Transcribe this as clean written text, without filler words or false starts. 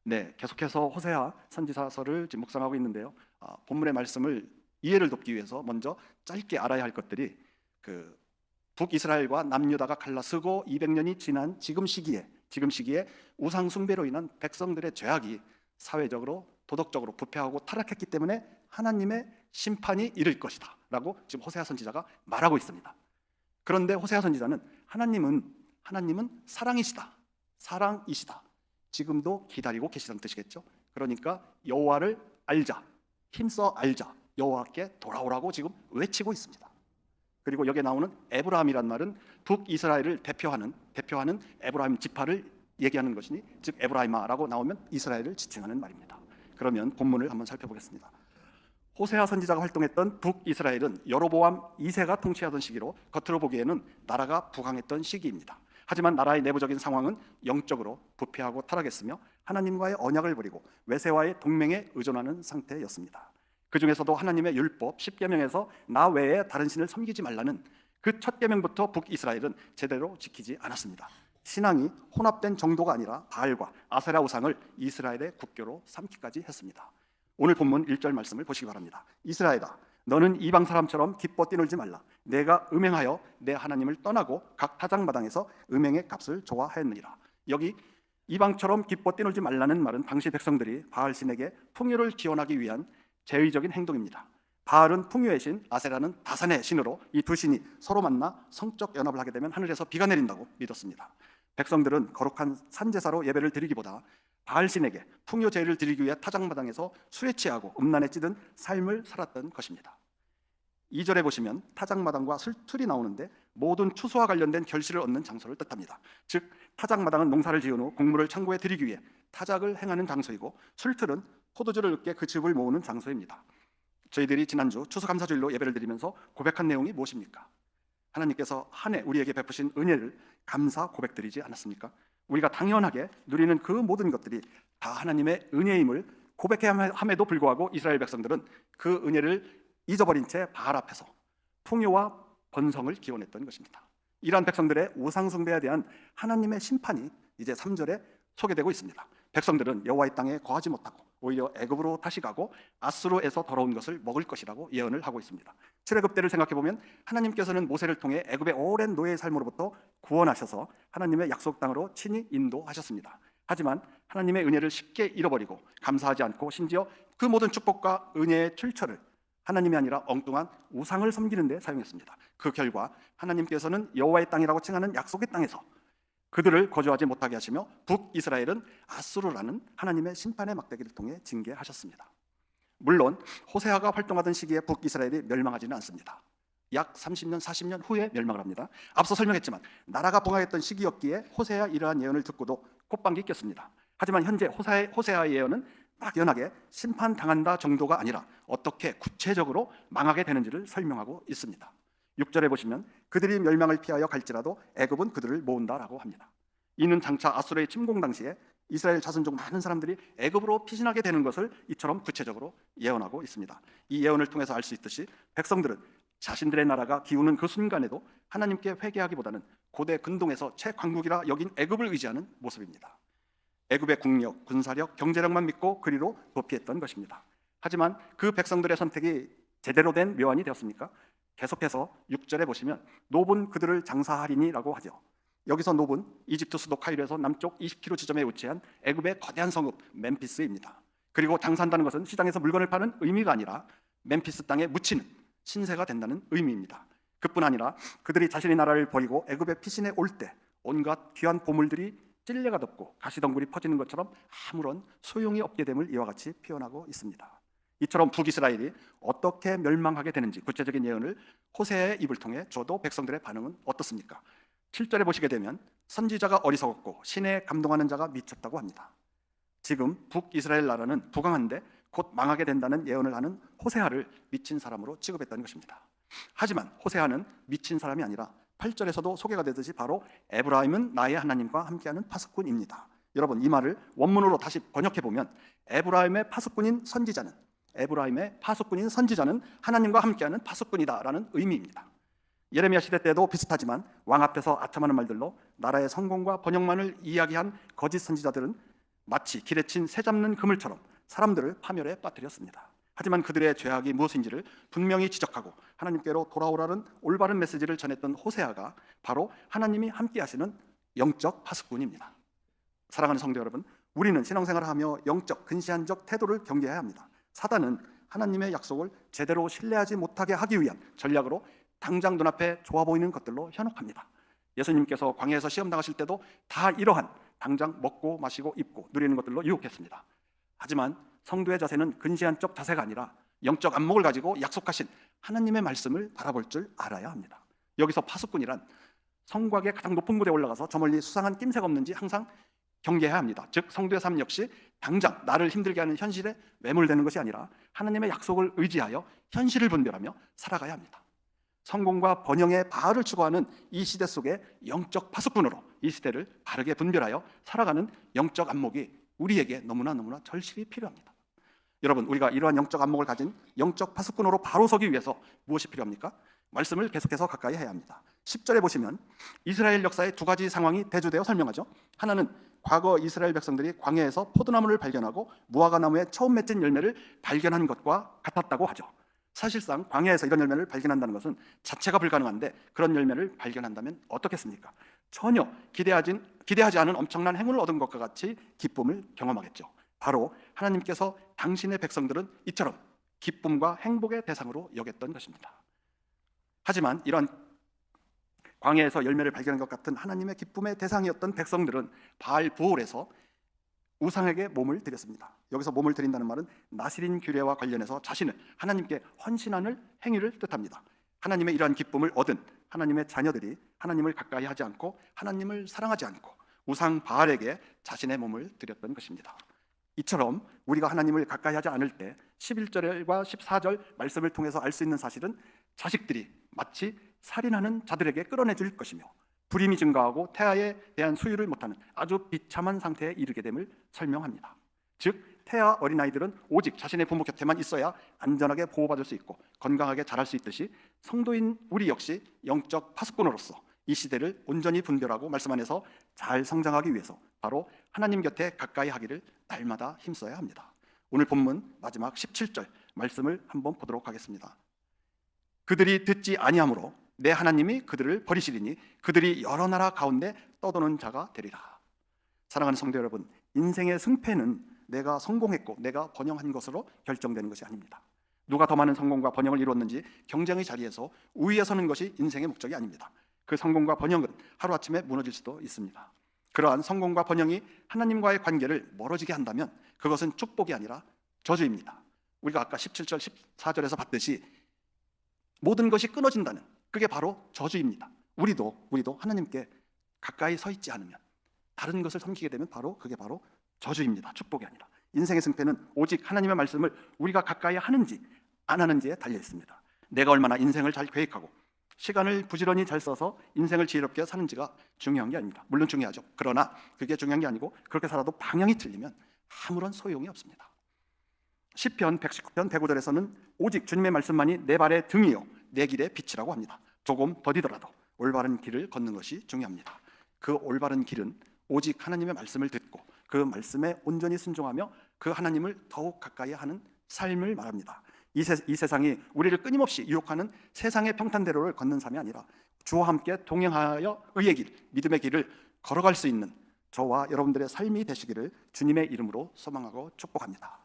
네, 계속해서 호세아 선지자서를 지금 묵상하고 있는데요. 본문의 말씀을 이해를 돕기 위해서 먼저 짧게 알아야 할 것들이 그 북이스라엘과 남유다가 갈라서고 200년이 지난 지금 시기에 우상 숭배로 인한 백성들의 죄악이 사회적으로 도덕적으로 부패하고 타락했기 때문에 하나님의 심판이 이를 것이다 라고 지금 호세아 선지자가 말하고 있습니다. 그런데 호세아 선지자는 하나님은 사랑이시다. 지금도 기다리고 계시다는 뜻이겠죠. 그러니까 여호와를 알자, 힘써 알자, 여호와께 돌아오라고 지금 외치고 있습니다. 그리고 여기에 나오는 에브라임이란 말은 북이스라엘을 대표하는 에브라임 지파를 얘기하는 것이니, 즉 에브라임아라고 나오면 이스라엘을 지칭하는 말입니다. 그러면 본문을 한번 살펴보겠습니다. 호세아 선지자가 활동했던 북이스라엘은 여로보암 2세가 통치하던 시기로 겉으로 보기에는 나라가 부강했던 시기입니다. 하지만 나라의 내부적인 상황은 영적으로 부패하고 타락했으며 하나님과의 언약을 버리고 외세와의 동맹에 의존하는 상태였습니다. 그 중에서도 하나님의 율법 10계명에서 나 외에 다른 신을 섬기지 말라는 그 첫 계명부터 북이스라엘은 제대로 지키지 않았습니다. 신앙이 혼합된 정도가 아니라 바알과 아세라 우상을 이스라엘의 국교로 삼기까지 했습니다. 오늘 본문 1절 말씀을 보시기 바랍니다. 이스라엘아, 너는 이방 사람처럼 기뻐 뛰놀지 말라. 내가 음행하여 내 하나님을 떠나고 각 타작마당에서 음행의 값을 좋아하였느니라. 여기 이방처럼 기뻐 뛰놀지 말라는 말은 당시 백성들이 바알 신에게 풍요를 기원하기 위한 제의적인 행동입니다. 바알은 풍요의 신, 아세라는 다산의 신으로 이 두 신이 서로 만나 성적 연합을 하게 되면 하늘에서 비가 내린다고 믿었습니다. 백성들은 거룩한 산제사로 예배를 드리기보다 바알 신에게 풍요 제의를 드리기 위해 타작마당에서 술에 취하고 음란에 찌든 삶을 살았던 것입니다. 2절에 보시면 타작마당과 술틀이 나오는데 모든 추수와 관련된 결실을 얻는 장소를 뜻합니다. 즉 타작마당은 농사를 지은 후 곡물을 창고에 들이기 위해 타작을 행하는 장소이고, 술틀은 포도주를 얻게 그 즙을 모으는 장소입니다. 저희들이 지난주 추수감사주일로 예배를 드리면서 고백한 내용이 무엇입니까? 하나님께서 한 해 우리에게 베푸신 은혜를 감사 고백드리지 않았습니까? 우리가 당연하게 누리는 그 모든 것들이 다 하나님의 은혜임을 고백해야 함에도 불구하고 이스라엘 백성들은 그 은혜를 잊어버린 채 바알 앞에서 풍요와 번성을 기원했던 것입니다. 이러한 백성들의 우상 숭배에 대한 하나님의 심판이 이제 3절에 소개되고 있습니다. 백성들은 여호와의 땅에 거하지 못하고 오히려 애굽으로 다시 가고 아수르에서 더러운 것을 먹을 것이라고 예언을 하고 있습니다. 출애굽 때를 생각해 보면 하나님께서는 모세를 통해 애굽의 오랜 노예의 삶으로부터 구원하셔서 하나님의 약속 땅으로 친히 인도하셨습니다. 하지만 하나님의 은혜를 쉽게 잃어버리고 감사하지 않고 심지어 그 모든 축복과 은혜의 출처를 하나님이 아니라 엉뚱한 우상을 섬기는 데 사용했습니다. 그 결과 하나님께서는 여호와의 땅이라고 칭하는 약속의 땅에서 그들을 거주하지 못하게 하시며 북이스라엘은 아수르라는 하나님의 심판의 막대기를 통해 징계하셨습니다. 물론 호세아가 활동하던 시기에 북이스라엘이 멸망하지는 않습니다. 약 30년, 40년 후에 멸망을 합니다. 앞서 설명했지만 나라가 봉하였던 시기였기에 호세아 이러한 예언을 듣고도 콧방귀 꼈습니다. 하지만 현재 호세아의 예언은 막연하게 심판당한다 정도가 아니라 어떻게 구체적으로 망하게 되는지를 설명하고 있습니다. 6절에 보시면 그들이 멸망을 피하여 갈지라도 애굽은 그들을 모은다라고 합니다. 이는 장차 아수르의 침공 당시에 이스라엘 자손 중 많은 사람들이 애굽으로 피신하게 되는 것을 이처럼 구체적으로 예언하고 있습니다. 이 예언을 통해서 알 수 있듯이 백성들은 자신들의 나라가 기우는 그 순간에도 하나님께 회개하기보다는 고대 근동에서 최강국이라 여긴 애굽을 의지하는 모습입니다. 애굽의 국력, 군사력, 경제력만 믿고 그리로 도피했던 것입니다. 하지만 그 백성들의 선택이 제대로 된 묘안이 되었습니까? 계속해서 6절에 보시면 노분 그들을 장사하리니라고 하죠. 여기서 노분, 이집트 수도 카이로에서 남쪽 20km 지점에 위치한 애굽의 거대한 성읍 멤피스입니다. 그리고 장사한다는 것은 시장에서 물건을 파는 의미가 아니라 멤피스 땅에 묻히는 신세가 된다는 의미입니다. 그뿐 아니라 그들이 자신의 나라를 버리고 애굽의 피신에 올 때 온갖 귀한 보물들이 찔레가 덮고 가시덩굴이 퍼지는 것처럼 아무런 소용이 없게 됨을 이와 같이 표현하고 있습니다. 이처럼 북이스라엘이 어떻게 멸망하게 되는지 구체적인 예언을 호세아의 입을 통해 줘도 백성들의 반응은 어떻습니까? 7절에 보시게 되면 선지자가 어리석었고 신에 감동하는 자가 미쳤다고 합니다. 지금 북이스라엘 나라는 부강한데 곧 망하게 된다는 예언을 하는 호세아를 미친 사람으로 취급했다는 것입니다. 하지만 호세아는 미친 사람이 아니라 8절에서도 소개가 되듯이 바로 에브라임은 나의 하나님과 함께하는 파수꾼입니다. 여러분, 이 말을 원문으로 다시 번역해 보면 에브라임의 파수꾼인 선지자는 하나님과 함께하는 파수꾼이다라는 의미입니다. 예레미야 시대 때도 비슷하지만 왕 앞에서 아첨하는 말들로 나라의 성공과 번영만을 이야기한 거짓 선지자들은 마치 길에 친 새 잡는 그물처럼 사람들을 파멸에 빠뜨렸습니다. 하지만 그들의 죄악이 무엇인지를 분명히 지적하고 하나님께로 돌아오라는 올바른 메시지를 전했던 호세아가 바로 하나님이 함께 하시는 영적 파수꾼입니다. 사랑하는 성도 여러분, 우리는 신앙생활을 하며 영적 근시안적 태도를 경계해야 합니다. 사단은 하나님의 약속을 제대로 신뢰하지 못하게 하기 위한 전략으로 당장 눈앞에 좋아 보이는 것들로 현혹합니다. 예수님께서 광야에서 시험 당하실 때도 다 이러한 당장 먹고 마시고 입고 누리는 것들로 유혹했습니다. 하지만 성도의 자세는 근시안적 자세가 아니라 영적 안목을 가지고 약속하신 하나님의 말씀을 바라볼 줄 알아야 합니다. 여기서 파수꾼이란 성곽의 가장 높은 곳에 올라가서 저 멀리 수상한 낌새가 없는지 항상 경계해야 합니다. 즉 성도의 삶 역시 당장 나를 힘들게 하는 현실에 매몰되는 것이 아니라 하나님의 약속을 의지하여 현실을 분별하며 살아가야 합니다. 성공과 번영의 바알을 추구하는 이 시대 속에 영적 파수꾼으로 이 시대를 바르게 분별하여 살아가는 영적 안목이 우리에게 너무나 절실히 필요합니다. 여러분, 우리가 이러한 영적 안목을 가진 영적 파수꾼으로 바로 서기 위해서 무엇이 필요합니까? 말씀을 계속해서 가까이 해야 합니다. 10절에 보시면 이스라엘 역사의 두 가지 상황이 대조되어 설명하죠. 하나는 과거 이스라엘 백성들이 광야에서 포도나무를 발견하고 무화과나무에 처음 맺힌 열매를 발견한 것과 같았다고 하죠. 사실상 광야에서 이런 열매를 발견한다는 것은 자체가 불가능한데 그런 열매를 발견한다면 어떻겠습니까? 전혀 기대하지 않은 엄청난 행운을 얻은 것과 같이 기쁨을 경험하겠죠. 바로 하나님께서 당신의 백성들은 이처럼 기쁨과 행복의 대상으로 여겼던 것입니다. 하지만 이런 광야에서 열매를 발견한 것 같은 하나님의 기쁨의 대상이었던 백성들은 바알 부올에서 우상에게 몸을 드렸습니다. 여기서 몸을 드린다는 말은 나시린 규례와 관련해서 자신을 하나님께 헌신하는 행위를 뜻합니다. 하나님의 이러한 기쁨을 얻은 하나님의 자녀들이 하나님을 가까이 하지 않고 하나님을 사랑하지 않고 우상 바알에게 자신의 몸을 드렸던 것입니다. 이처럼 우리가 하나님을 가까이 하지 않을 때 11절과 14절 말씀을 통해서 알 수 있는 사실은 자식들이 마치 살인하는 자들에게 끌어내줄 것이며 불임이 증가하고 태아에 대한 수유를 못하는 아주 비참한 상태에 이르게 됨을 설명합니다. 즉 태아 어린아이들은 오직 자신의 부모 곁에만 있어야 안전하게 보호받을 수 있고 건강하게 자랄 수 있듯이 성도인 우리 역시 영적 파수꾼으로서 이 시대를 온전히 분별하고 말씀 안에서 잘 성장하기 위해서 바로 하나님 곁에 가까이 하기를 날마다 힘써야 합니다. 오늘 본문 마지막 17절 말씀을 한번 보도록 하겠습니다. 그들이 듣지 아니하므로 내 하나님이 그들을 버리시리니 그들이 여러 나라 가운데 떠도는 자가 되리라. 사랑하는 성도 여러분, 인생의 승패는 내가 성공했고 내가 번영한 것으로 결정되는 것이 아닙니다. 누가 더 많은 성공과 번영을 이루었는지 경쟁의 자리에서 우위에 서는 것이 인생의 목적이 아닙니다. 그 성공과 번영은 하루아침에 무너질 수도 있습니다. 그러한 성공과 번영이 하나님과의 관계를 멀어지게 한다면 그것은 축복이 아니라 저주입니다. 우리가 아까 17절 14절에서 봤듯이 모든 것이 끊어진다는 그게 바로 저주입니다. 우리도 하나님께 가까이 서 있지 않으면 다른 것을 섬기게 되면 그게 바로 저주입니다. 축복이 아니라. 인생의 승패는 오직 하나님의 말씀을 우리가 가까이 하는지 안 하는지에 달려 있습니다. 내가 얼마나 인생을 잘 계획하고 시간을 부지런히 잘 써서 인생을 지혜롭게 사는지가 중요한 게 아닙니다. 물론 중요하죠. 그러나 그게 중요한 게 아니고 그렇게 살아도 방향이 틀리면 아무런 소용이 없습니다. 시편 119편 105절에서는 오직 주님의 말씀만이 내 발의 등이요 내 길의 빛이라고 합니다. 조금 더디더라도 올바른 길을 걷는 것이 중요합니다. 그 올바른 길은 오직 하나님의 말씀을 듣고 그 말씀에 온전히 순종하며 그 하나님을 더욱 가까이 하는 삶을 말합니다. 이 세상이 우리를 끊임없이 유혹하는 세상의 평탄대로를 걷는 삶이 아니라 주와 함께 동행하여 의의 길, 믿음의 길을 걸어갈 수 있는 저와 여러분들의 삶이 되시기를 주님의 이름으로 소망하고 축복합니다.